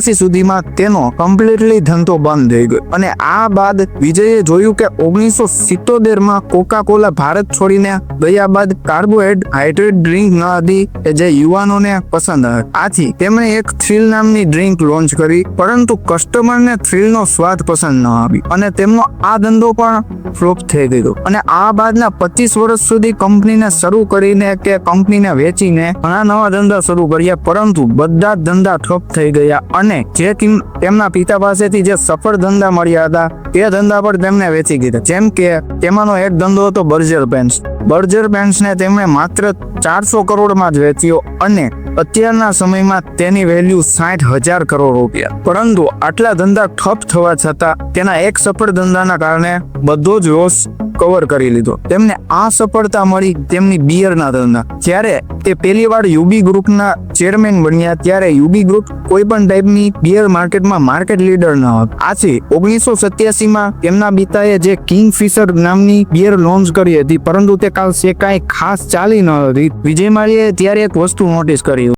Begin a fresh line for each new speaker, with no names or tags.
સુધીમાં તેનો કમ્પ્લીટલી ધંધો બંધ થઈ ગયો અને આ બાદ વિજયે જોયું કે 1977માં કોકા કોલા ભારત છોડીને ગયા બાદ કાર્બોહાઈડ્રેટ ડ્રિંક ન હતી કે જે યુવાનોને પસંદ હતી. આથી તેમણે એક થ્રિલ નામની ડ્રિંક લોન્ચ કરી, પરંતુ કસ્ટમરને થ્રિલનો સ્વાદ પસંદ ન આવી અને તેમનો આ ધંધો પણ ફ્લોપ થઈ ગયો. અને આ બાદના 25 વર્ષ સુધી કંપનીને શરૂ કરીને કે કંપનીને વેચીને ઘણા નવા ધંધા શરૂ કર્યા, પરંતુ બધા જ ધંધા ઠપ થઈ ગયા અને જે તેમના પિતા પાસેથી જે સફળ ધંધા મળ્યા હતા તે ધંધા પર તેમને વેચી દીધા. જેમ કે તેમાંનો એક ધંધો હતો બર્જર પેન્ટ્સ. બર્જર પેન્ટ્સને તેમણે માત્ર 400 કરોડમાં જ વેચ્યો અને અત્યારના સમયમાં તેની વેલ્યુ 60,000 કરોડ રૂપિયા. પરંતુ આટલા ધંધા ઠપ થવા છતાં તેના એક સફળ ધંધાના કારણે બધો જ લોસ કવર કરી લીધો. તેમને આ સફળતા મળી તેમની બિયરના ધંધા. જ્યારે તે પહેલી વાર યુબી ગ્રુપના ચેરમેન બન્યા ત્યારે યુબી ગ્રુપ કોઈ પણ ટાઈપની બિયર માર્કેટમાં માર્કેટ લીડર ન હતું. આથી 1987માં તેમના પિતાએ જે કિંગફિશર નામની બિયર લોન્ચ કરી હતી, પરંતુ તે કાંઈ ખાસ ચાલી ન હતી. વિજય માલ્યાએ ત્યારે એક વસ્તુ નોટિસ કરી.